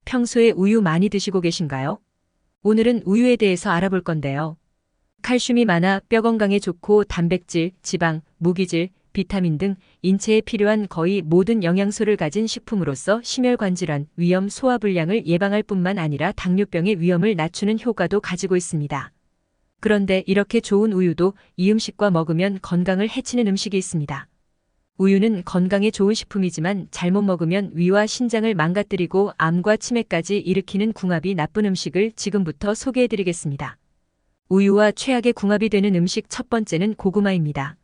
평소에 우유 많이 드시고 계신가요? 오늘은 우유에 대해서 알아볼 건데요. 칼슘이 많아 뼈 건강에 좋고 단백질, 지방, 무기질, 비타민 등 인체에 필요한 거의 모든 영양소를 가진 식품으로서 심혈관 질환, 위염, 소화불량을 예방할 뿐만 아니라 당뇨병의 위험을 낮추는 효과도 가지고 있습니다. 그런데 이렇게 좋은 우유도 이 음식과 먹으면 건강을 해치는 음식이 있습니다. 우유는 건강에 좋은 식품이지만 잘못 먹으면 위와 신장을 망가뜨리고 암과 치매까지 일으키는 궁합이 나쁜 음식을 지금부터 소개해드리겠습니다. 우유와 최악의 궁합이 되는 음식 첫 번째는 고구마입니다.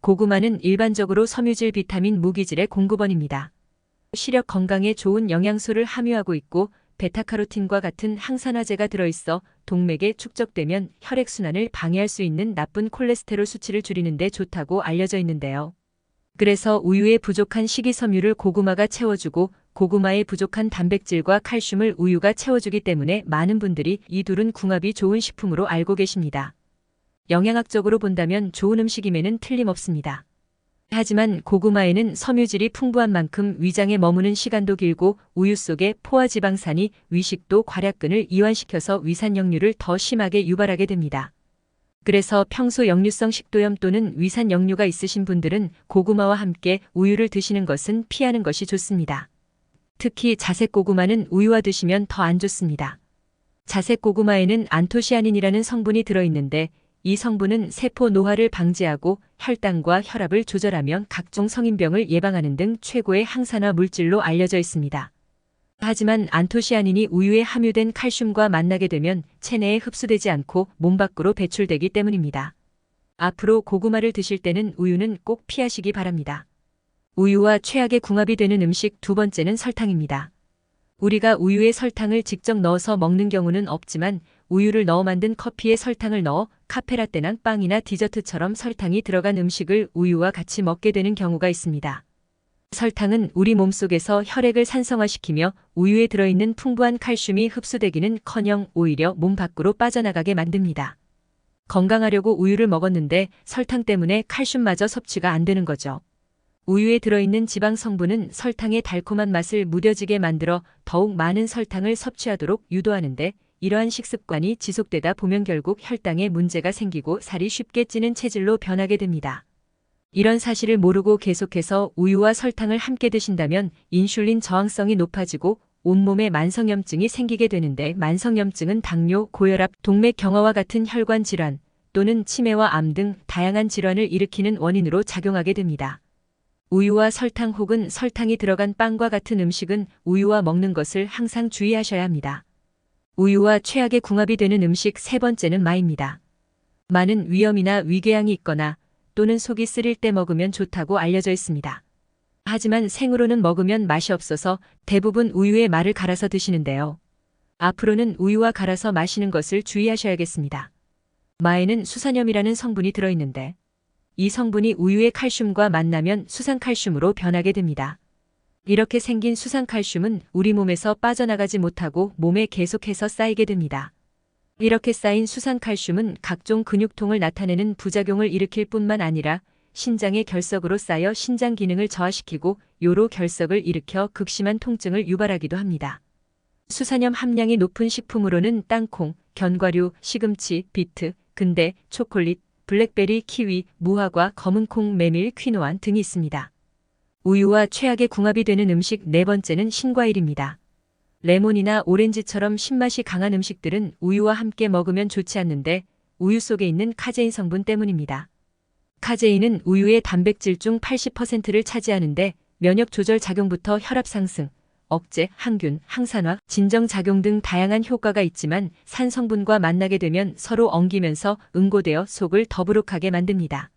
고구마는 일반적으로 섬유질, 비타민, 무기질의 공급원입니다. 시력 건강에 좋은 영양소를 함유하고 있고 베타카로틴과 같은 항산화제가 들어있어 동맥에 축적되면 혈액순환을 방해할 수 있는 나쁜 콜레스테롤 수치를 줄이는 데 좋다고 알려져 있는데요. 그래서 우유에 부족한 식이섬유를 고구마가 채워주고 고구마에 부족한 단백질과 칼슘을 우유가 채워주기 때문에 많은 분들이 이 둘은 궁합이 좋은 식품으로 알고 계십니다. 영양학적으로 본다면 좋은 음식임에는 틀림없습니다. 하지만 고구마에는 섬유질이 풍부한 만큼 위장에 머무는 시간도 길고 우유 속의 포화지방산이 위식도 괄약근을 이완시켜서 위산역류를 더 심하게 유발하게 됩니다. 그래서 평소 역류성 식도염 또는 위산 역류가 있으신 분들은 고구마와 함께 우유를 드시는 것은 피하는 것이 좋습니다. 특히 자색 고구마는 우유와 드시면 더 안 좋습니다. 자색 고구마에는 안토시아닌이라는 성분이 들어있는데 이 성분은 세포 노화를 방지하고 혈당과 혈압을 조절하며 각종 성인병을 예방하는 등 최고의 항산화 물질로 알려져 있습니다. 하지만 안토시아닌이 우유에 함유된 칼슘과 만나게 되면 체내에 흡수되지 않고 몸 밖으로 배출되기 때문입니다. 앞으로 고구마를 드실 때는 우유는 꼭 피하시기 바랍니다. 우유와 최악의 궁합이 되는 음식 두 번째는 설탕입니다. 우리가 우유에 설탕을 직접 넣어서 먹는 경우는 없지만 우유를 넣어 만든 커피에 설탕을 넣어 카페라떼나 빵이나 디저트처럼 설탕이 들어간 음식을 우유와 같이 먹게 되는 경우가 있습니다. 설탕은 우리 몸속에서 혈액을 산성화시키며 우유에 들어있는 풍부한 칼슘이 흡수되기는커녕 오히려 몸 밖으로 빠져나가게 만듭니다. 건강하려고 우유를 먹었는데 설탕 때문에 칼슘마저 섭취가 안 되는 거죠. 우유에 들어있는 지방 성분은 설탕의 달콤한 맛을 무뎌지게 만들어 더욱 많은 설탕을 섭취하도록 유도하는데 이러한 식습관이 지속되다 보면 결국 혈당에 문제가 생기고 살이 쉽게 찌는 체질로 변하게 됩니다. 이런 사실을 모르고 계속해서 우유와 설탕을 함께 드신다면 인슐린 저항성이 높아지고 온몸에 만성염증이 생기게 되는데 만성염증은 당뇨, 고혈압, 동맥 경화와 같은 혈관 질환 또는 치매와 암 등 다양한 질환을 일으키는 원인으로 작용하게 됩니다. 우유와 설탕 혹은 설탕이 들어간 빵과 같은 음식은 우유와 먹는 것을 항상 주의하셔야 합니다. 우유와 최악의 궁합이 되는 음식 세 번째는 마입니다. 마는 위염이나 위궤양이 있거나 또는 속이 쓰릴 때 먹으면 좋다고 알려져 있습니다. 하지만 생으로는 먹으면 맛이 없어서 대부분 우유에 마를 갈아서 드시는데요. 앞으로는 우유와 갈아서 마시는 것을 주의하셔야겠습니다. 마에는 수산염이라는 성분이 들어있는데 이 성분이 우유의 칼슘과 만나면 수산칼슘으로 변하게 됩니다. 이렇게 생긴 수산칼슘은 우리 몸에서 빠져나가지 못하고 몸에 계속해서 쌓이게 됩니다. 이렇게 쌓인 수산칼슘은 각종 근육통을 나타내는 부작용을 일으킬 뿐만 아니라 신장의 결석으로 쌓여 신장 기능을 저하시키고 요로 결석을 일으켜 극심한 통증을 유발하기도 합니다. 수산염 함량이 높은 식품으로는 땅콩, 견과류, 시금치, 비트, 근대, 초콜릿, 블랙베리, 키위, 무화과, 검은콩, 메밀, 퀴노아 등이 있습니다. 우유와 최악의 궁합이 되는 음식 네 번째는 신과일입니다. 레몬이나 오렌지처럼 신맛이 강한 음식들은 우유와 함께 먹으면 좋지 않는데 우유 속에 있는 카제인 성분 때문입니다. 카제인은 우유의 단백질 중 80%를 차지하는데 면역 조절 작용부터 혈압 상승, 억제, 항균, 항산화, 진정작용 등 다양한 효과가 있지만 산 성분과 만나게 되면 서로 엉기면서 응고되어 속을 더부룩하게 만듭니다.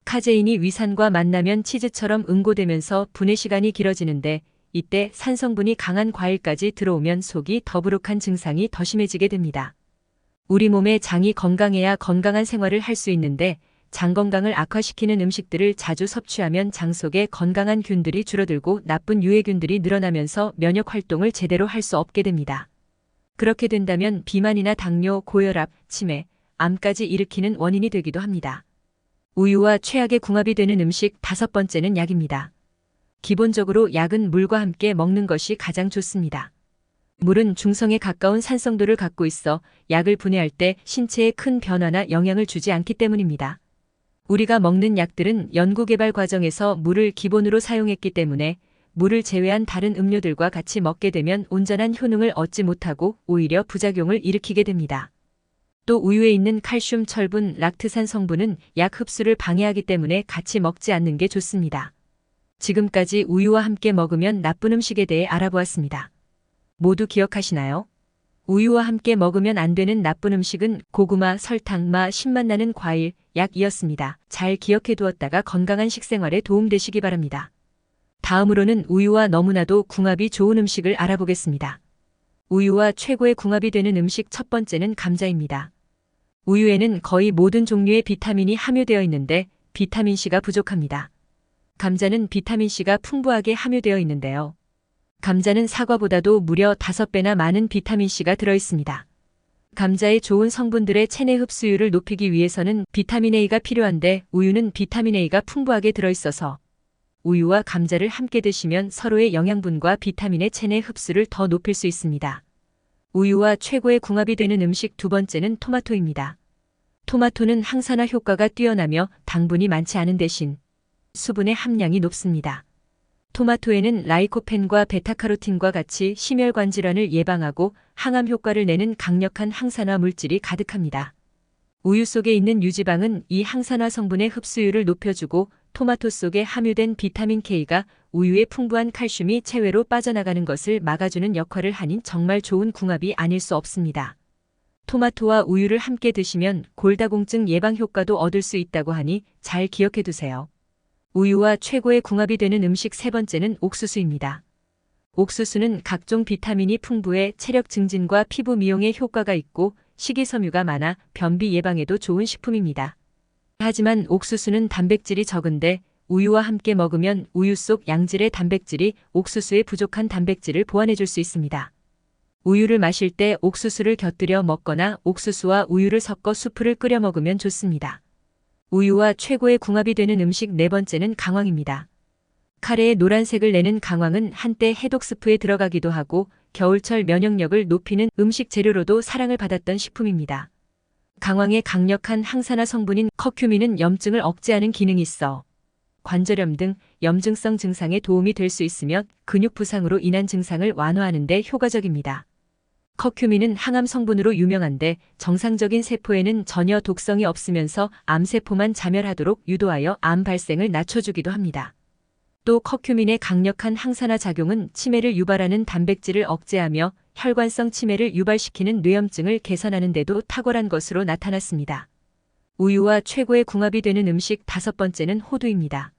카제인이 위산과 만나면 치즈처럼 응고되면서 분해 시간이 길어지는데 이때 산성분이 강한 과일까지 들어오면 속이 더부룩한 증상이 더 심해지게 됩니다. 우리 몸의 장이 건강해야 건강한 생활을 할 수 있는데 장 건강을 악화시키는 음식들을 자주 섭취하면 장 속에 건강한 균들이 줄어들고 나쁜 유해균들이 늘어나면서 면역 활동을 제대로 할 수 없게 됩니다. 그렇게 된다면 비만이나 당뇨, 고혈압, 치매, 암까지 일으키는 원인이 되기도 합니다. 우유와 최악의 궁합이 되는 음식 다섯 번째는 약입니다. 기본적으로 약은 물과 함께 먹는 것이 가장 좋습니다. 물은 중성에 가까운 산성도를 갖고 있어 약을 분해할 때 신체에 큰 변화나 영향을 주지 않기 때문입니다. 우리가 먹는 약들은 연구개발 과정에서 물을 기본으로 사용했기 때문에 물을 제외한 다른 음료들과 같이 먹게 되면 온전한 효능을 얻지 못하고 오히려 부작용을 일으키게 됩니다. 또 우유에 있는 칼슘, 철분, 락트산 성분은 약 흡수를 방해하기 때문에 같이 먹지 않는 게 좋습니다. 지금까지 우유와 함께 먹으면 나쁜 음식에 대해 알아보았습니다. 모두 기억하시나요? 우유와 함께 먹으면 안 되는 나쁜 음식은 고구마, 설탕, 신맛 나는 과일, 약이었습니다. 잘 기억해 두었다가 건강한 식생활에 도움되시기 바랍니다. 다음으로는 우유와 너무나도 궁합이 좋은 음식을 알아보겠습니다. 우유와 최고의 궁합이 되는 음식 첫 번째는 감자입니다. 우유에는 거의 모든 종류의 비타민이 함유되어 있는데 비타민C가 부족합니다. 감자는 비타민C가 풍부하게 함유되어 있는데요. 감자는 사과보다도 무려 5배나 많은 비타민C가 들어있습니다. 감자의 좋은 성분들의 체내 흡수율을 높이기 위해서는 비타민A가 필요한데 우유는 비타민A가 풍부하게 들어있어서 우유와 감자를 함께 드시면 서로의 영양분과 비타민의 체내 흡수를 더 높일 수 있습니다. 우유와 최고의 궁합이 되는 음식 두 번째는 토마토입니다. 토마토는 항산화 효과가 뛰어나며 당분이 많지 않은 대신 수분의 함량이 높습니다. 토마토에는 라이코펜과 베타카로틴과 같이 심혈관 질환을 예방하고 항암 효과를 내는 강력한 항산화 물질이 가득합니다. 우유 속에 있는 유지방은 이 항산화 성분의 흡수율을 높여주고 토마토 속에 함유된 비타민 K가 우유의 풍부한 칼슘이 체외로 빠져나가는 것을 막아주는 역할을 하니 정말 좋은 궁합이 아닐 수 없습니다. 토마토와 우유를 함께 드시면 골다공증 예방 효과도 얻을 수 있다고 하니 잘 기억해 두세요. 우유와 최고의 궁합이 되는 음식 세 번째는 옥수수입니다. 옥수수는 각종 비타민이 풍부해 체력 증진과 피부 미용에 효과가 있고 식이섬유가 많아 변비 예방에도 좋은 식품입니다. 하지만 옥수수는 단백질이 적은데 우유와 함께 먹으면 우유 속 양질의 단백질이 옥수수의 부족한 단백질을 보완해줄 수 있습니다. 우유를 마실 때 옥수수를 곁들여 먹거나 옥수수와 우유를 섞어 수프를 끓여 먹으면 좋습니다. 우유와 최고의 궁합이 되는 음식 네 번째는 강황입니다. 카레의 노란색을 내는 강황은 한때 해독 스프에 들어가기도 하고 겨울철 면역력을 높이는 음식 재료로도 사랑을 받았던 식품입니다. 강황의 강력한 항산화 성분인 커큐민은 염증을 억제하는 기능이 있어 관절염 등 염증성 증상에 도움이 될 수 있으며 근육 부상으로 인한 증상을 완화하는 데 효과적입니다. 커큐민은 항암 성분으로 유명한데 정상적인 세포에는 전혀 독성이 없으면서 암세포만 자멸하도록 유도하여 암 발생을 낮춰주기도 합니다. 또 커큐민의 강력한 항산화 작용은 치매를 유발하는 단백질을 억제하며 혈관성 치매를 유발시키는 뇌염증을 개선하는 데도 탁월한 것으로 나타났습니다. 우유와 최고의 궁합이 되는 음식 다섯 번째는 호두입니다.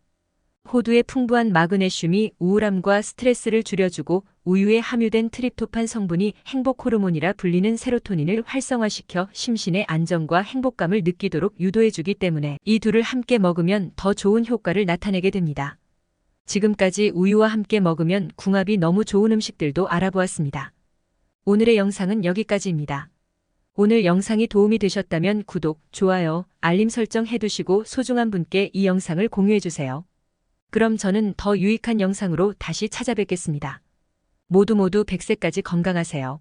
호두의 풍부한 마그네슘이 우울함과 스트레스를 줄여주고 우유에 함유된 트립토판 성분이 행복 호르몬이라 불리는 세로토닌을 활성화시켜 심신의 안정과 행복감을 느끼도록 유도해주기 때문에 이 둘을 함께 먹으면 더 좋은 효과를 나타내게 됩니다. 지금까지 우유와 함께 먹으면 궁합이 너무 좋은 음식들도 알아보았습니다. 오늘의 영상은 여기까지입니다. 오늘 영상이 도움이 되셨다면 구독, 좋아요, 알림 설정 해두시고 소중한 분께 이 영상을 공유해주세요. 그럼 저는 더 유익한 영상으로 다시 찾아뵙겠습니다. 모두 100세까지 건강하세요.